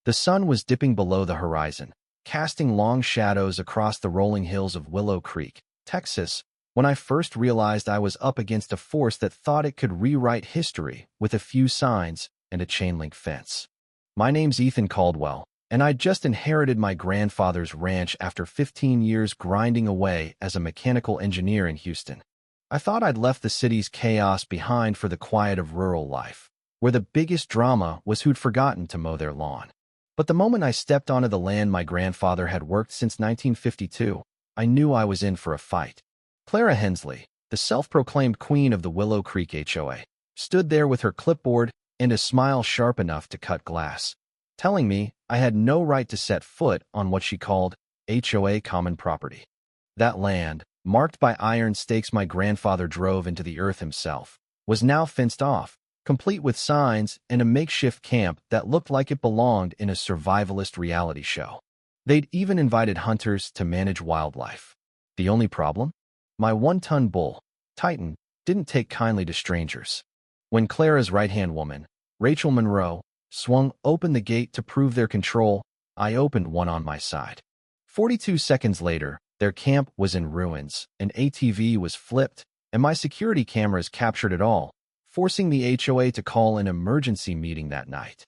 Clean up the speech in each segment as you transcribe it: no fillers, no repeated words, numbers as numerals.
The sun was dipping below the horizon, casting long shadows across the rolling hills of Willow Creek, Texas, when I first realized I was up against a force that thought it could rewrite history with a few signs and a chain-link fence. My name's Ethan Caldwell, and I'd just inherited my grandfather's ranch after 15 years grinding away as a mechanical engineer in Houston. I thought I'd left the city's chaos behind for the quiet of rural life, where the biggest drama was who'd forgotten to mow their lawn. But the moment I stepped onto the land my grandfather had worked since 1952, I knew I was in for a fight. Clara Hensley, the self-proclaimed queen of the Willow Creek HOA, stood there with her clipboard and a smile sharp enough to cut glass, telling me I had no right to set foot on what she called HOA common property. That land, marked by iron stakes my grandfather drove into the earth himself, was now fenced off, complete with signs and a makeshift camp that looked like it belonged in a survivalist reality show. They'd even invited hunters to manage wildlife. The only problem? My one-ton bull, Titan, didn't take kindly to strangers. When Clara's right-hand woman, Rachel Monroe, swung open the gate to prove their control, I opened one on my side. 42 seconds later, their camp was in ruins, an ATV was flipped, and my security cameras captured it all, forcing the HOA to call an emergency meeting that night.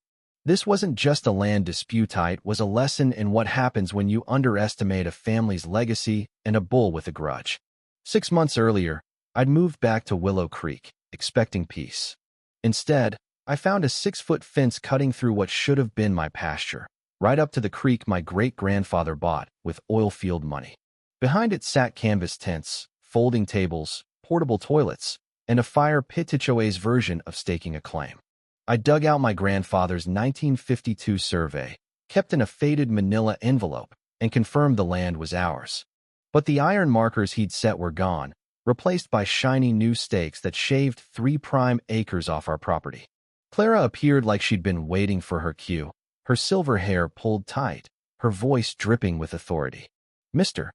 This wasn't just a land dispute, it was a lesson in what happens when you underestimate a family's legacy and a bull with a grudge. 6 months earlier, I'd moved back to Willow Creek, expecting peace. Instead, I found a 6-foot fence cutting through what should have been my pasture, right up to the creek my great-grandfather bought with oil field money. Behind it sat canvas tents, folding tables, portable toilets, and a fire pit, HOA's version of staking a claim. I dug out my grandfather's 1952 survey, kept in a faded manila envelope, and confirmed the land was ours. But the iron markers he'd set were gone, replaced by shiny new stakes that shaved 3 prime acres off our property. Clara appeared like she'd been waiting for her cue, her silver hair pulled tight, her voice dripping with authority. "Mr.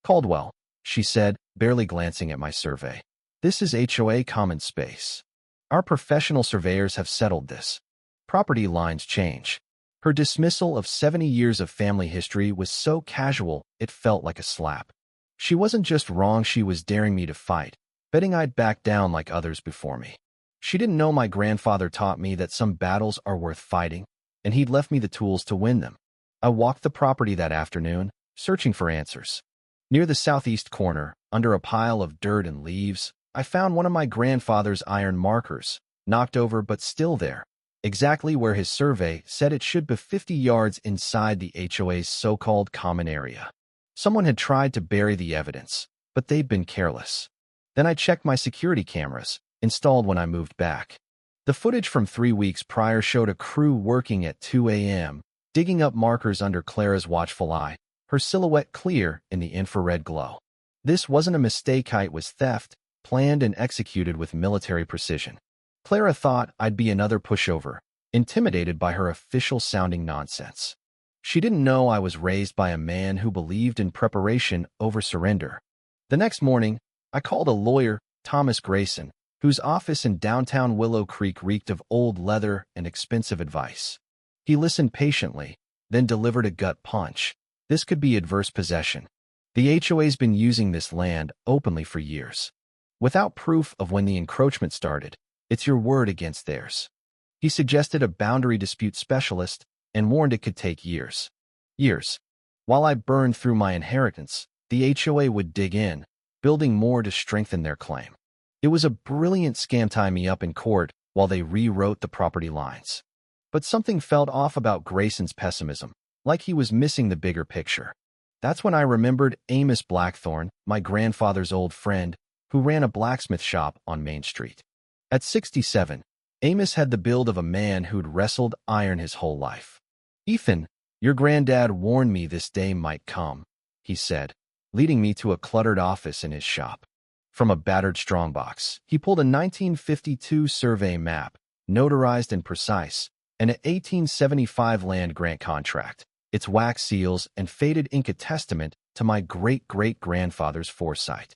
Caldwell," she said, barely glancing at my survey. "This is HOA common space. Our professional surveyors have settled this. Property lines change." Her dismissal of 70 years of family history was so casual it felt like a slap. She wasn't just wrong, she was daring me to fight, betting I'd back down like others before me. She didn't know my grandfather taught me that some battles are worth fighting, and he'd left me the tools to win them. I walked the property that afternoon, searching for answers. Near the southeast corner, under a pile of dirt and leaves, I found one of my grandfather's iron markers, knocked over but still there, exactly where his survey said it should be, 50 yards inside the HOA's so-called common area. Someone had tried to bury the evidence, but they'd been careless. Then I checked my security cameras, installed when I moved back. The footage from 3 weeks prior showed a crew working at 2 a.m., digging up markers under Clara's watchful eye, her silhouette clear in the infrared glow. This wasn't a mistake, it was theft, planned and executed with military precision. Clara thought I'd be another pushover, intimidated by her official-sounding nonsense. She didn't know I was raised by a man who believed in preparation over surrender. The next morning, I called a lawyer, Thomas Grayson, whose office in downtown Willow Creek reeked of old leather and expensive advice. He listened patiently, then delivered a gut punch. This could be adverse possession. The HOA's been using this land openly for years. Without proof of when the encroachment started, it's your word against theirs. He suggested a boundary dispute specialist and warned it could take years. Years. While I burned through my inheritance, the HOA would dig in, building more to strengthen their claim. It was a brilliant scam, tie me up in court while they rewrote the property lines. But something felt off about Grayson's pessimism, like he was missing the bigger picture. That's when I remembered Amos Blackthorne, my grandfather's old friend, who ran a blacksmith shop on Main Street. At 67, Amos had the build of a man who'd wrestled iron his whole life. "Ethan, your granddad warned me this day might come," he said, leading me to a cluttered office in his shop. From a battered strongbox, he pulled a 1952 survey map, notarized and precise, and an 1875 land grant contract, its wax seals and faded ink a testament to my great-great-grandfather's foresight.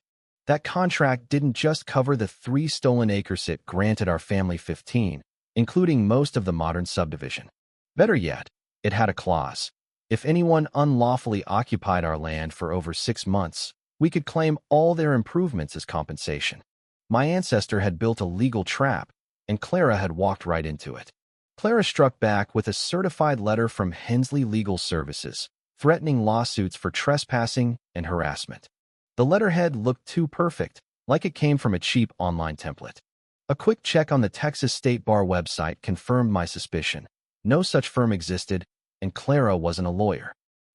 That contract didn't just cover the 3 stolen acres it granted our family 15, including most of the modern subdivision. Better yet, It had a clause. If anyone unlawfully occupied our land for over 6 months, we could claim all their improvements as compensation. My ancestor had built a legal trap, and Clara had walked right into it. Clara struck back with a certified letter from Hensley Legal Services, threatening lawsuits for trespassing and harassment. The letterhead looked too perfect, like it came from a cheap online template. A quick check on the Texas State Bar website confirmed my suspicion. No such firm existed, and Clara wasn't a lawyer.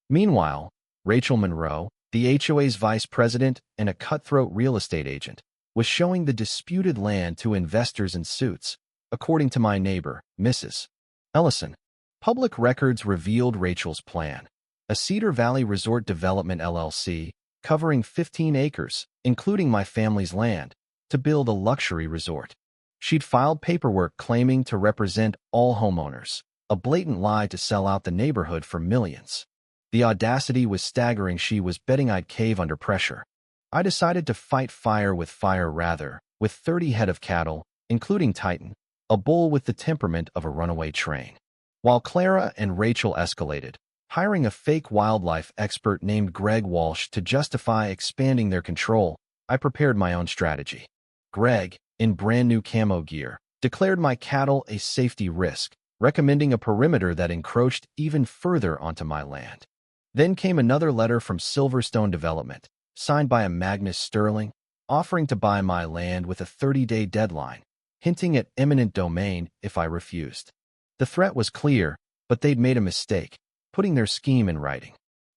Meanwhile, Rachel Monroe, the HOA's vice president and a cutthroat real estate agent, was showing the disputed land to investors in suits, according to my neighbor, Mrs. Ellison. Public records revealed Rachel's plan. A Cedar Valley Resort Development LLC, covering 15 acres, including my family's land, to build a luxury resort. She'd filed paperwork claiming to represent all homeowners, a blatant lie to sell out the neighborhood for millions. The audacity was staggering. She was betting I'd cave under pressure. I decided to fight fire with fire rather, with 30 head of cattle, including Titan, a bull with the temperament of a runaway train. While Clara and Rachel escalated, hiring a fake wildlife expert named Greg Walsh to justify expanding their control, I prepared my own strategy. Greg, in brand new camo gear, declared my cattle a safety risk, recommending a perimeter that encroached even further onto my land. Then came another letter from Silverstone Development, signed by a Magnus Sterling, offering to buy my land with a 30-day deadline, hinting at eminent domain if I refused. The threat was clear, but they'd made a mistake, putting their scheme in writing.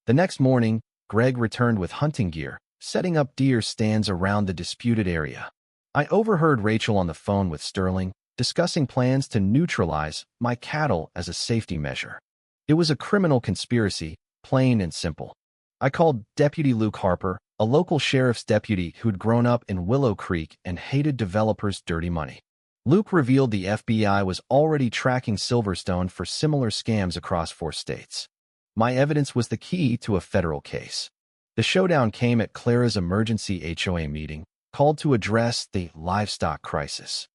The next morning, Greg returned with hunting gear, setting up deer stands around the disputed area. I overheard Rachel on the phone with Sterling, discussing plans to neutralize my cattle as a safety measure. It was a criminal conspiracy, plain and simple. I called Deputy Luke Harper, a local sheriff's deputy who'd grown up in Willow Creek and hated developers' dirty money. Luke revealed the FBI was already tracking Silverstone for similar scams across 4 states. My evidence was the key to a federal case. The showdown came at Clara's emergency HOA meeting, called to address the livestock crisis.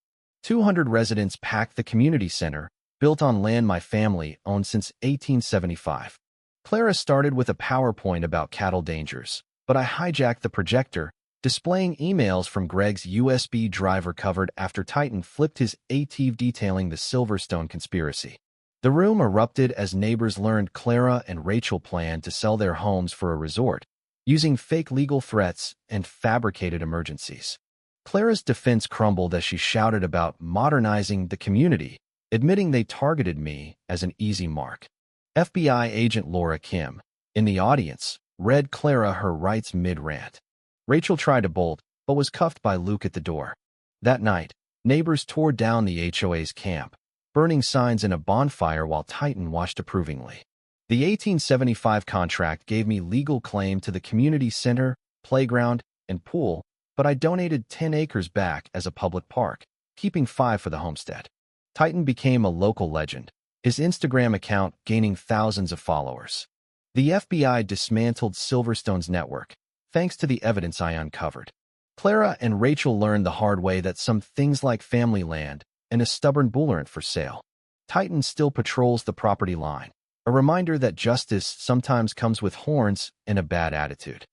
200 residents packed the community center, built on land my family owned since 1875. Clara started with a PowerPoint about cattle dangers, but I hijacked the projector, displaying emails from Greg's USB drive recovered after Titan flipped his ATV detailing the Silverstone conspiracy. The room erupted as neighbors learned Clara and Rachel planned to sell their homes for a resort, using fake legal threats and fabricated emergencies. Clara's defense crumbled as she shouted about modernizing the community, admitting they targeted me as an easy mark. FBI agent Laura Kim, in the audience, read Clara her rights mid-rant. Rachel tried to bolt, but was cuffed by Luke at the door. That night, neighbors tore down the HOA's camp, burning signs in a bonfire while Titan watched approvingly. The 1875 contract gave me legal claim to the community center, playground, and pool, but I donated 10 acres back as a public park, keeping 5 for the homestead. Titan became a local legend, his Instagram account gaining thousands of followers. The FBI dismantled Silverstone's network, thanks to the evidence I uncovered. Clara and Rachel learned the hard way that some things like family land and a stubborn bull aren't for sale. Titan still patrols the property line, a reminder that justice sometimes comes with horns and a bad attitude.